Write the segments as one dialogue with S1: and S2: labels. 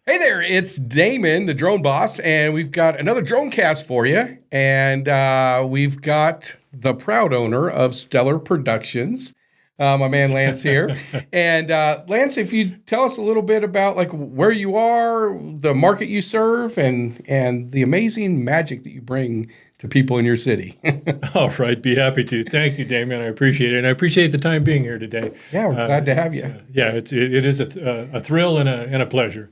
S1: Hey there, it's Damon, the drone boss, and we've got another drone cast for you. And we've got the proud owner of Stellar Productions, my man Lance here. And Lance, if you tell us a little bit about like where you are, the market you serve, and the amazing magic that you bring to people in your city.
S2: All right, be happy to. Thank you, Damien. I appreciate it, and I appreciate the time being here today.
S1: Yeah, we're glad to have you.
S2: It is a thrill and a pleasure.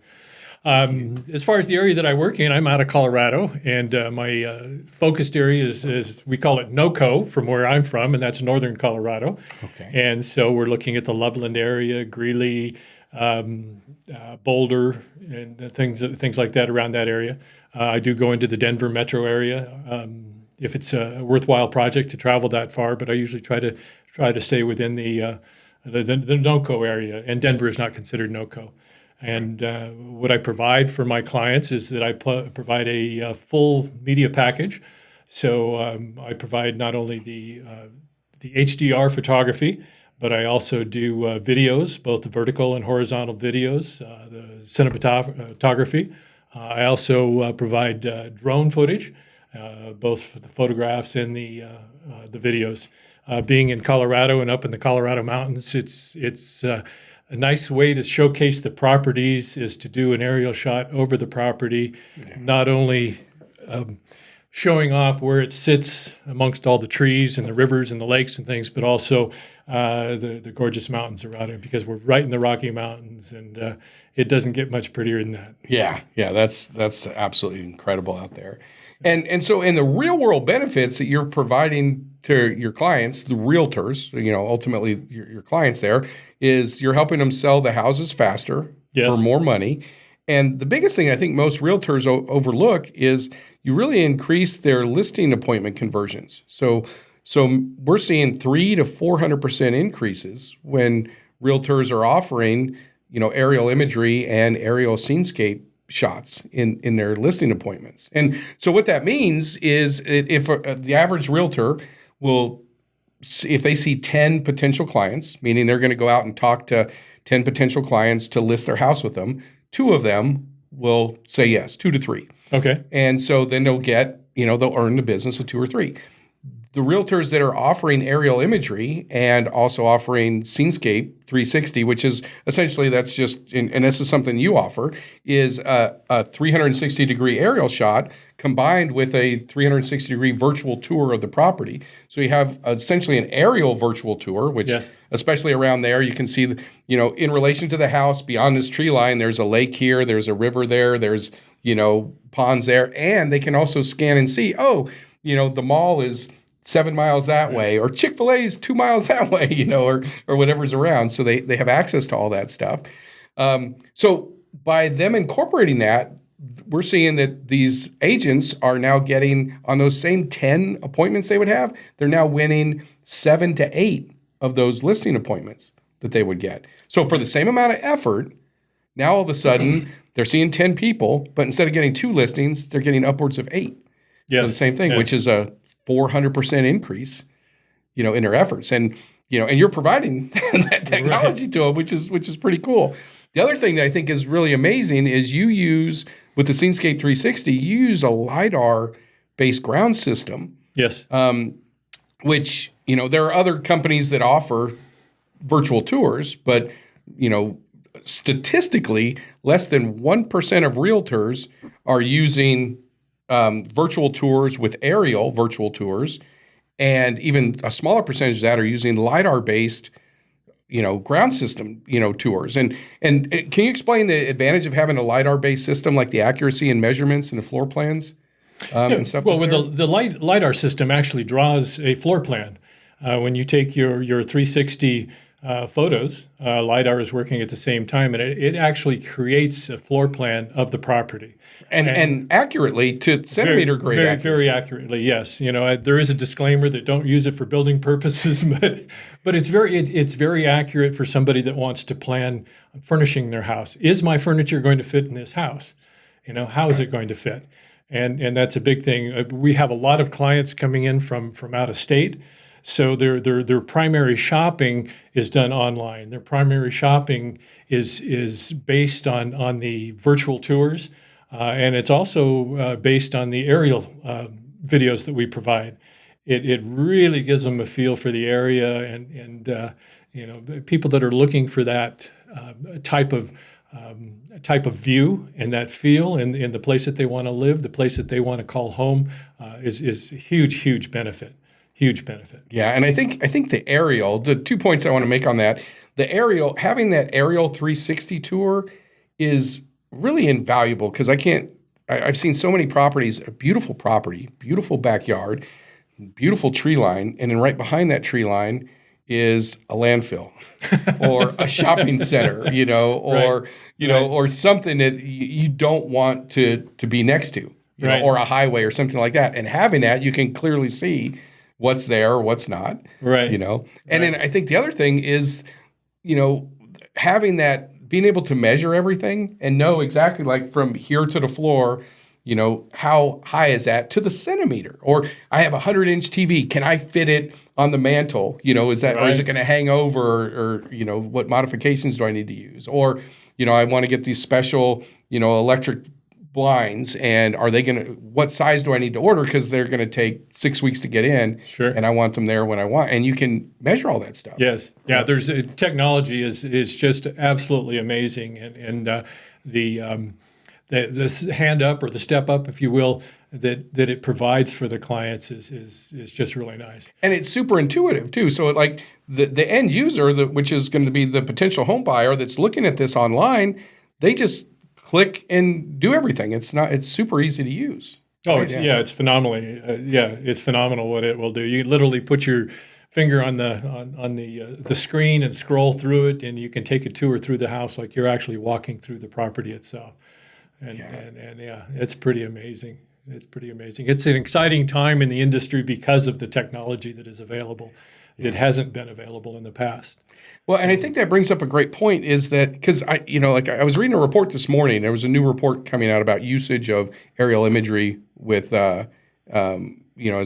S2: As far as the area that I work in, I'm out of Colorado, and my focused area is we call it NOCO from where I'm from, and that's northern Colorado.
S1: Okay.
S2: And so we're looking at the Loveland area, Greeley, Boulder, and things like that around that area. I do go into the Denver metro area if it's a worthwhile project to travel that far, but I usually try to stay within the NOCO area, and Denver is not considered NOCO. And what I provide for my clients is that I provide a full media package. So I provide not only the HDR photography, but I also do videos, both the vertical and horizontal videos, the cinematography. I also provide drone footage, both for the photographs and the videos. Being in Colorado and up in the Colorado mountains, it's a nice way to showcase the properties is to do an aerial shot over the property, not only showing off where it sits amongst all the trees and the rivers and the lakes and things, but also the gorgeous mountains around it, because we're right in the Rocky Mountains, and it doesn't get much prettier than that.
S1: Yeah, that's absolutely incredible out there. And so in the real world benefits that you're providing to your clients, the realtors, ultimately your clients there, is you're helping them sell the houses faster for more money. And the biggest thing I think most realtors overlook is you really increase their listing appointment conversions. So we're seeing 300 to 400% increases when realtors are offering, aerial imagery and aerial scenescape shots in their listing appointments. And so what that means is if the average realtor will, if they see 10 potential clients, meaning they're going to go out and talk to 10 potential clients to list their house with them, 2 of them will say yes, 2 to 3.
S2: Okay.
S1: And so then they'll get, they'll earn the business of 2 or 3. The realtors that are offering aerial imagery and also offering Scenescape 360, which is essentially that's just, and this is something you offer, is a 360-degree aerial shot combined with a 360-degree virtual tour of the property. So you have essentially an aerial virtual tour, which especially around there, you can see, in relation to the house, beyond this tree line, there's a lake here, there's a river there, there's, ponds there, and they can also scan and see, the mall is 7 miles that way, or Chick-fil-A is 2 miles that way, or whatever's around. So they have access to all that stuff. So by them incorporating that, we're seeing that these agents are now getting, on those same 10 appointments they would have, they're now winning 7 to 8 of those listing appointments that they would get. So for the same amount of effort, now all of a sudden they're seeing 10 people, but instead of getting 2 listings, they're getting upwards of 8.
S2: Yes.
S1: For the same thing, which is a 400% increase, in their efforts. And, and you're providing that technology to them, which is pretty cool. The other thing that I think is really amazing is you use, with the Scenescape 360, you use a LiDAR-based ground system.
S2: Yes.
S1: Which, there are other companies that offer virtual tours, but, statistically, less than 1% of realtors are using virtual tours with aerial virtual tours, and even a smaller percentage of that are using LiDAR-based, ground system, tours. And can you explain the advantage of having a LiDAR-based system, like the accuracy and measurements and the floor plans and stuff?
S2: Well, with the LiDAR system actually draws a floor plan. When you take your 360 photos, LiDAR is working at the same time, and it actually creates a floor plan of the property.
S1: And accurately to centimeter grade accuracy.
S2: Very accurately, yes. There is a disclaimer that don't use it for building purposes, but it's very accurate for somebody that wants to plan furnishing their house. Is my furniture going to fit in this house? How is it going to fit? And that's a big thing. We have a lot of clients coming in from out of state. So their primary shopping is done online. Their primary shopping is based on the virtual tours, and it's also based on the aerial videos that we provide. It really gives them a feel for the area, and the people that are looking for that type of view and that feel in the place that they want to live, the place that they want to call home, is a huge benefit. Huge benefit.
S1: Yeah, and I think the aerial, the 2 points I want to make on that, the aerial, having that aerial 360 tour is really invaluable because I've seen so many properties, a beautiful property, beautiful backyard, beautiful tree line, and then right behind that tree line is a landfill or a shopping center, or or something that you don't want to be next to,
S2: Right.
S1: or a highway or something like that. And having that, you can clearly see what's there, what's not,
S2: Right.
S1: And then I think the other thing is, having that, being able to measure everything and know exactly, like, from here to the floor, how high is that to the centimeter? Or I have a 100-inch TV. Can I fit it on the mantle? Is that, or is it going to hang over? Or what modifications do I need to use? Or, I want to get these special, electric blinds, and what size do I need to order? Because they're going to take 6 weeks to get in.
S2: Sure.
S1: And I want them there when I want. And you can measure all that stuff.
S2: Yes. Yeah. There's technology is just absolutely amazing, and the hand up, or the step up, if you will, that it provides for the clients is just really nice.
S1: And it's super intuitive too. So like the end user, which is going to be the potential home buyer that's looking at this online, they just click and do everything. It's super easy to use.
S2: Oh, it's phenomenally. It's phenomenal what it will do. You literally put your finger on the screen and scroll through it, and you can take a tour through the house like you're actually walking through the property itself. And it's pretty amazing. It's pretty amazing. It's an exciting time in the industry because of the technology that is available. It hasn't been available in the past.
S1: Well, and I think that brings up a great point, is that because I was reading a report this morning. There was a new report coming out about usage of aerial imagery with, as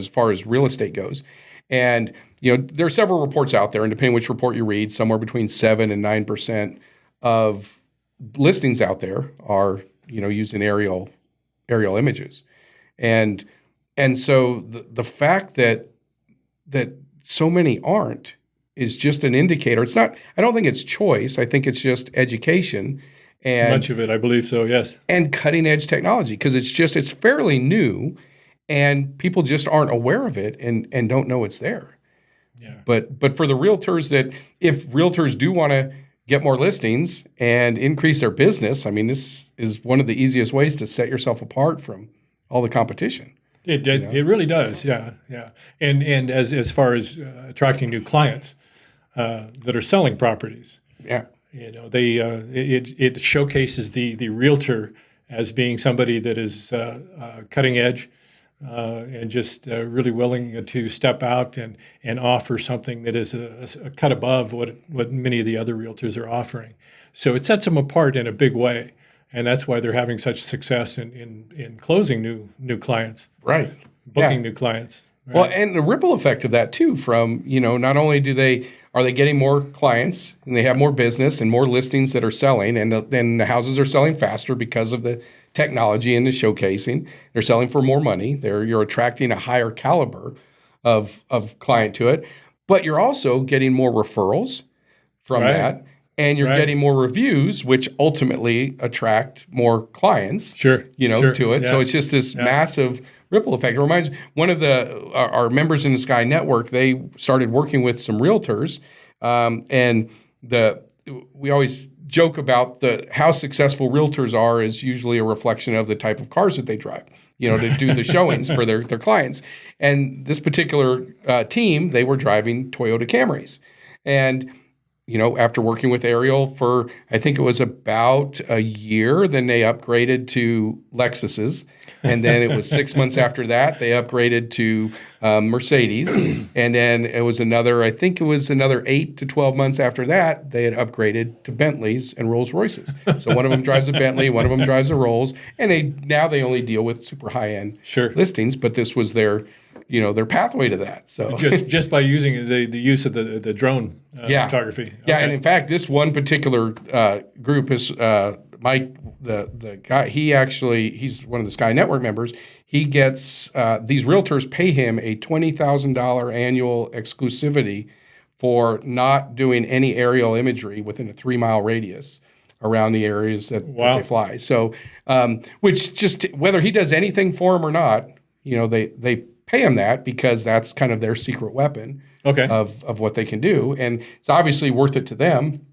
S1: far as real estate goes. And, there are several reports out there, and depending which report you read, somewhere between 7 and 9% of listings out there are, using aerial images. And so the fact that so many aren't is just an indicator. It's not, I don't think it's choice. I think it's just education. And
S2: much of it, I believe so, yes.
S1: And cutting edge technology, because it's fairly new and people just aren't aware of it and don't know it's there.
S2: Yeah.
S1: But for the realtors, that if realtors do want to get more listings and increase their business, I mean, this is one of the easiest ways to set yourself apart from all the competition.
S2: It really does, yeah. And as far as attracting new clients that are selling properties,
S1: yeah,
S2: it showcases the realtor as being somebody that is cutting edge and just really willing to step out and offer something that is a cut above what many of the other realtors are offering. So it sets them apart in a big way. And that's why they're having such success in closing new clients,
S1: right?
S2: Booking new clients. Right?
S1: Well, and the ripple effect of that too, from not only are they getting more clients and they have more business and more listings that are selling, and then the houses are selling faster because of the technology and the showcasing. They're selling for more money. You're attracting a higher caliber of client to it, but you're also getting more referrals from that. And you're getting more reviews, which ultimately attract more clients, to it. Yeah. So it's just this massive ripple effect. It reminds me, one of our members in the Sky Network, they started working with some realtors, and we always joke about how successful realtors are is usually a reflection of the type of cars that they drive, to do the showings for their clients. And this particular team, they were driving Toyota Camrys, and after working with Ariel for, I think it was about a year, then they upgraded to Lexuses. And then it was 6 months after that, they upgraded to Mercedes. And then it was I think it was another 8 to 12 months after that, they had upgraded to Bentleys and Rolls Royces. So one of them drives a Bentley, one of them drives a Rolls. And now they only deal with super high-end listings, but this was their pathway to that. So
S2: just by using the use of the drone photography.
S1: Yeah, and in fact, this one particular group is Mike, the guy. He's one of the Sky Network members. He gets these realtors pay him a $20,000 annual exclusivity for not doing any aerial imagery within a 3-mile radius around the areas that they fly. So, which just whether he does anything for them or not, they pay him that because that's kind of their secret weapon of what they can do, and it's obviously worth it to them.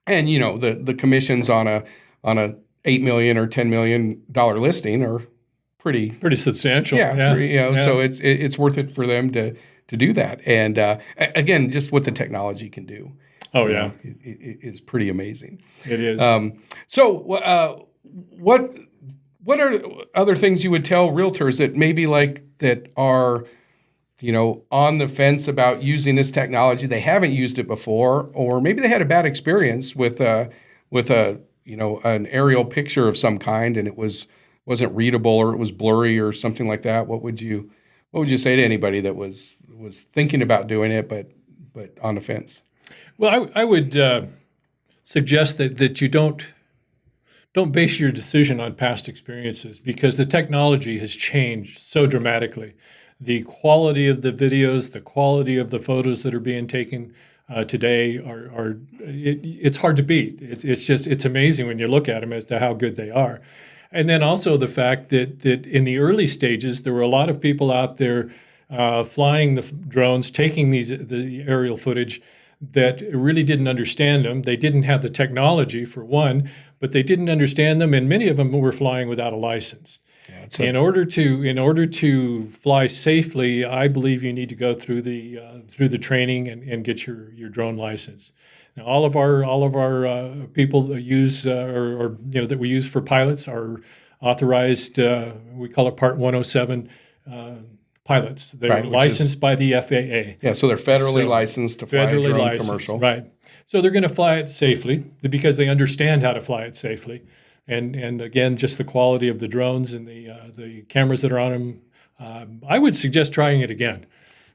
S1: And the commissions on a $8 million or $10 million listing are pretty
S2: substantial.
S1: So it's worth it for them to do that. And again, just what the technology can do. It is pretty amazing.
S2: It is.
S1: So what are other things you would tell realtors that maybe that are, on the fence about using this technology? They haven't used it before, or maybe they had a bad experience with an aerial picture of some kind, and it wasn't readable, or it was blurry, or something like that. What would you say to anybody that was thinking about doing it but on the fence?
S2: Well, I would suggest that you don't base your decision on past experiences, because the technology has changed so dramatically. The quality of the videos, the quality of the photos that are being taken today it's hard to beat. It's amazing when you look at them as to how good they are. And then also the fact that in the early stages, there were a lot of people out there flying the drones, taking the aerial footage, that really didn't understand them. They didn't have the technology, for one, but they didn't understand them, and many of them were flying without a license. In order to fly safely, I believe you need to go through the training and get your drone license. Now, all of our people that use that we use for pilots are authorized. We call it Part 107 pilots. They're licensed by the FAA.
S1: Yeah, so they're federally licensed to fly a drone commercial.
S2: Right. So they're going to fly it safely because they understand how to fly it safely. And again, just the quality of the drones and the cameras that are on them, I would suggest trying it again.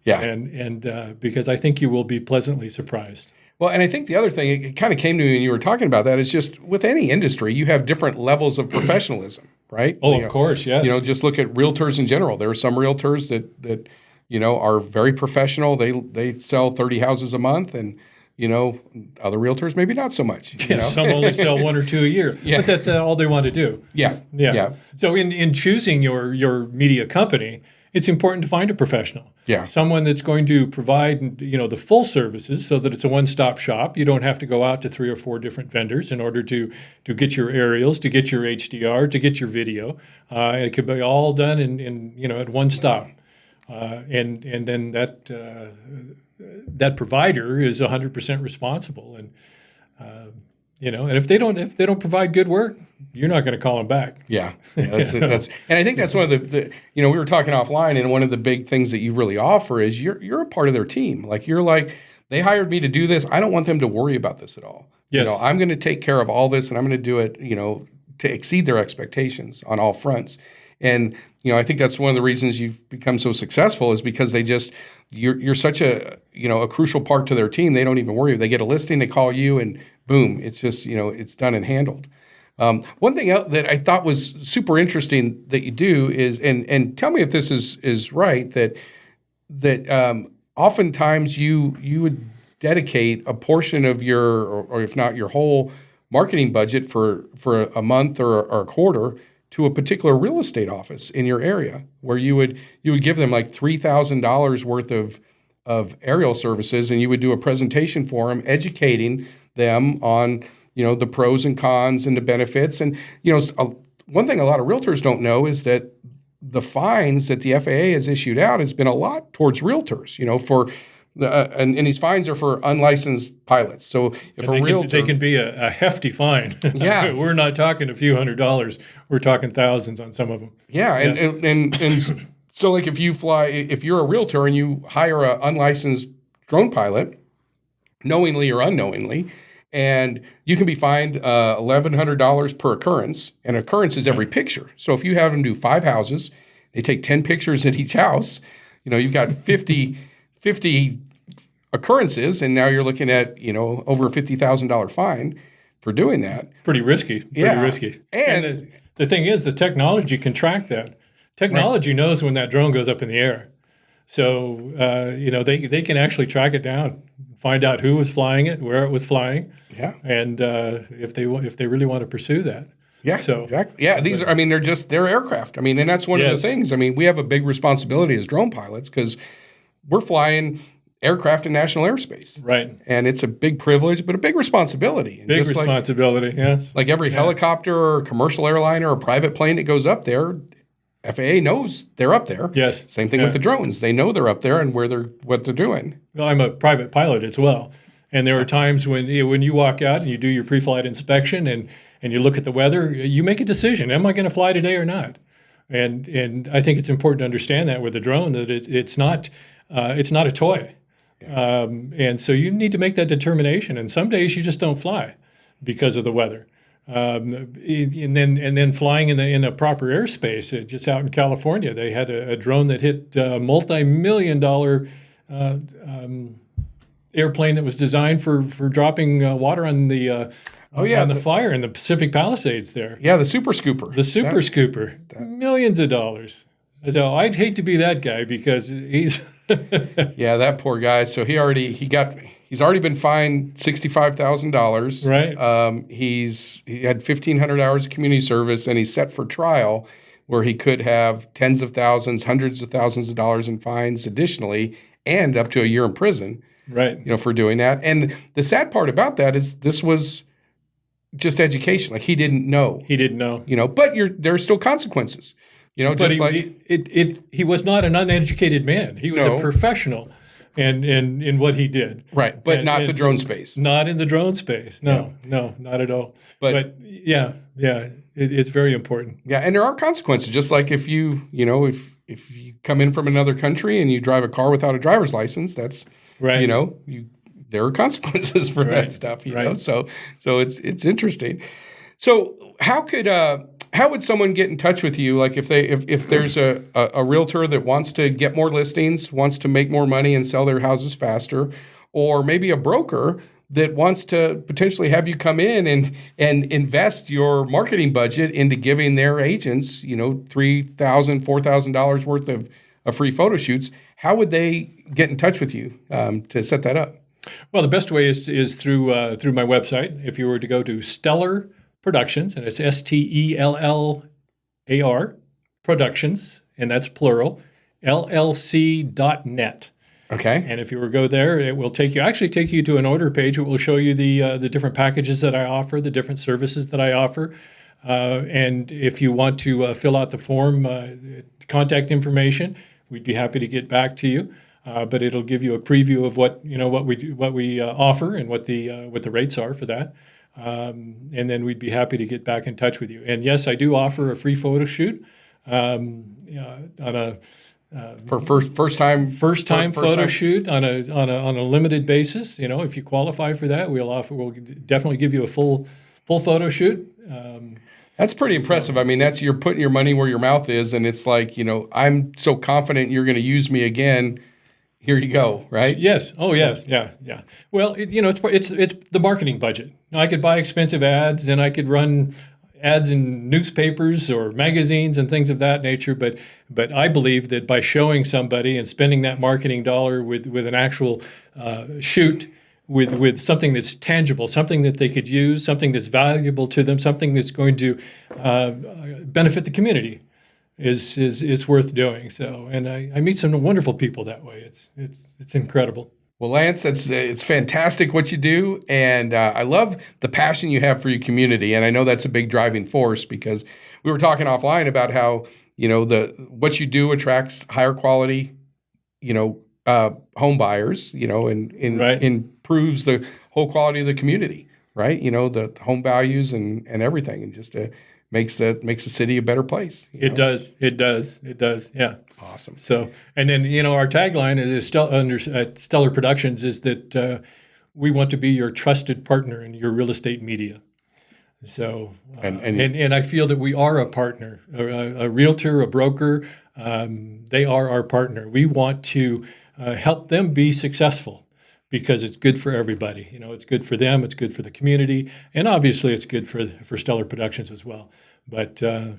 S1: Yeah.
S2: And because I think you will be pleasantly surprised. Well,
S1: and I think the other thing, it kind of came to me when you were talking about that, is just with any industry, you have different levels of professionalism, right?
S2: Oh, of course, yes.
S1: Just look at realtors in general. There are some realtors that are very professional. They sell 30 houses a month, and other realtors maybe not so much.
S2: Some only sell 1 or 2 a year, but that's all they want to do.
S1: Yeah.
S2: So in choosing your media company, it's important to find a professional.
S1: Yeah.
S2: Someone that's going to provide, the full services so that it's a one-stop shop. You don't have to go out to 3 or 4 different vendors in order to get your aerials, to get your HDR, to get your video. It could be all done in at one stop. And then that provider is 100% responsible. And and if they don't provide good work, you're not going to call them back.
S1: Yeah, that's and I think that's one of the we were talking offline, and one of the big things that you really offer is you're a part of their team. They hired me to do this. I don't want them to worry about this at all.
S2: Yes.
S1: I'm going to take care of all this, and I'm going to do it to exceed their expectations on all fronts. And I think that's one of the reasons you've become so successful, is because you're such a crucial part to their team. They don't even worry. They get a listing, they call you, and boom, it's just it's done and handled. One thing that I thought was super interesting that you do is, and tell me if this is right, that oftentimes you would dedicate a portion of your, or if not your whole marketing budget for a month or a quarter to a particular real estate office in your area, where you would give them like $3,000 worth of aerial services, and you would do a presentation for them, educating them on the pros and cons and the benefits. And one thing a lot of realtors don't know is that the fines that the FAA has issued out has been a lot towards realtors, for And these fines are for unlicensed pilots. So if a realtor,
S2: they can be a hefty fine.
S1: Yeah.
S2: We're not talking a few $100s. We're talking thousands on some of them.
S1: yeah, and so like if you're a realtor and you hire an unlicensed drone pilot, knowingly or unknowingly, and you can be fined $1,100 per occurrence. And occurrence is every picture. So if you have them do 5 houses, they take 10 pictures at each house. You've got 50 occurrences, and now you're looking at over a $50,000 fine for doing that.
S2: Pretty risky. Pretty risky.
S1: And
S2: the thing is, the technology can track that. Technology knows when that drone goes up in the air. So they can actually track it down, find out who was flying it, where it was flying, and if they really want to pursue that.
S1: Yeah,
S2: so,
S1: exactly. Yeah, these are. I mean, they're aircraft. I mean, and that's one of the things. I mean, we have a big responsibility as drone pilots because we're flying aircraft in national airspace,
S2: right? And
S1: it's a big privilege, but a big responsibility. And
S2: big responsibility, yes.
S1: Like every helicopter or commercial airliner or private plane that goes up there, FAA knows they're up there.
S2: Yes.
S1: Same thing with the drones. They know they're up there and what they're doing.
S2: Well, I'm a private pilot as well. And there are times when you walk out and you do your pre-flight inspection and you look at the weather, you make a decision. Am I going to fly today or not? And I think it's important to understand that with the drone, that it's not a toy. Yeah. And so you need to make that determination. And some days you just don't fly because of the weather. And then flying in a proper airspace, just out in California, they had a drone that hit a multi-million-dollar airplane that was designed for dropping water on the on the fire in the Pacific Palisades there.
S1: Yeah, the Super Scooper.
S2: The Super Scooper, millions of dollars. So I'd hate to be that guy because he's
S1: yeah, that poor guy. So he's already been fined $65,000.
S2: Right.
S1: He had 1,500 hours of community service, and he's set for trial where he could have tens of thousands, hundreds of thousands of dollars in fines additionally, and up to a year in prison.
S2: Right.
S1: For doing that. And the sad part about that is this was just education. Like he didn't know. But there's still consequences.
S2: But he was not an uneducated man. He was a professional in what he did.
S1: Right, but not the drone space.
S2: Not in the drone space. No, not at all. But it's very important.
S1: Yeah, and there are consequences. Just like if you come in from another country and you drive a car without a driver's license, that's right. There are consequences for that stuff. So it's interesting. So how would someone get in touch with you? Like if there's a realtor that wants to get more listings, wants to make more money and sell their houses faster, or maybe a broker that wants to potentially have you come in and invest your marketing budget into giving their agents, $3,000, $4,000 worth of free photo shoots, how would they get in touch with you to set that up?
S2: Well, the best way is through my website. If you were to go to Stellar Productions, and it's STELLAR Productions, and that's plural, LLC.net.
S1: Okay.
S2: And if you were to go there, it will take you to an order page. It will show you the different packages that I offer, the different services that I offer. And if you want to fill out the form, contact information, we'd be happy to get back to you. But it'll give you a preview of what we offer and what the rates are for that. And then we'd be happy to get back in touch with you. And yes, I do offer a free photo shoot on a
S1: for first time
S2: photo shoot on a limited basis. If you qualify for that, we'll definitely give you a full photo shoot.
S1: That's pretty impressive. I mean, you're putting your money where your mouth is, and it's like, I'm so confident you're going to use me again. Here you go, right?
S2: Yes. Oh, yes. Yeah. Well, it's the marketing budget. I could buy expensive ads, and I could run ads in newspapers or magazines and things of that nature. But I believe that by showing somebody and spending that marketing dollar with an actual shoot, with something that's tangible, something that they could use, something that's valuable to them, something that's going to benefit the community, is worth doing. So, and I meet some wonderful people that way. It's incredible.
S1: Well, Lance, it's fantastic what you do, and I love the passion you have for your community. And I know that's a big driving force because we were talking offline about how what you do attracts higher quality, home buyers, and
S2: Right.
S1: improves the whole quality of the community, right? The home values and everything, and just makes the city a better place.
S2: It does. It does. It does. Yeah.
S1: Awesome.
S2: So, and then, our tagline is at Stellar Productions is that we want to be your trusted partner in your real estate media. So, and I feel that we are a partner, a realtor, a broker. They are our partner. We want to help them be successful because it's good for everybody. It's good for them, it's good for the community, and obviously it's good for Stellar Productions as well. But the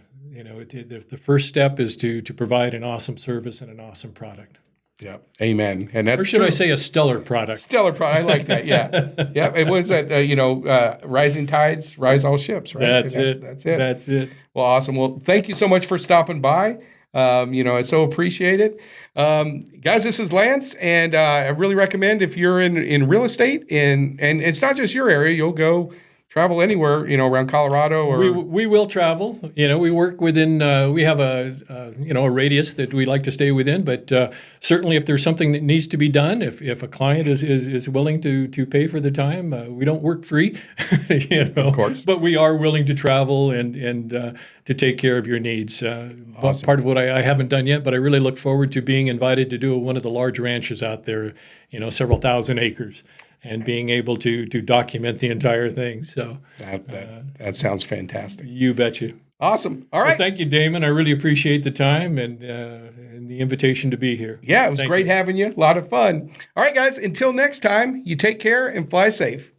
S2: first step is to provide an awesome service and an awesome product.
S1: Yeah, amen. And that's
S2: or should
S1: true.
S2: I say a stellar product?
S1: Stellar product. I like that. Yeah, yeah. And what is that? Rising tides rise all ships. Right.
S2: That's it.
S1: That's it.
S2: That's it.
S1: Well, awesome. Well, thank you so much for stopping by. I so appreciate it. Guys, this is Lance, and I really recommend if you're in real estate, and it's not just your area, you'll go travel anywhere, around Colorado or
S2: we will travel. We work within. We have a radius that we like to stay within. But certainly, if there's something that needs to be done, if a client is willing to pay for the time, we don't work free.
S1: Of course.
S2: But we are willing to travel and to take care of your needs.
S1: Awesome.
S2: Part of what I haven't done yet, but I really look forward to being invited to do one of the large ranches out there. Several thousand acres. And being able to document the entire thing. So
S1: that sounds fantastic.
S2: You betcha.
S1: Awesome. All right.
S2: Well, thank you, Damon. I really appreciate the time and the invitation to be here.
S1: Yeah, it was great having you. A lot of fun. All right, guys. Until next time, you take care and fly safe.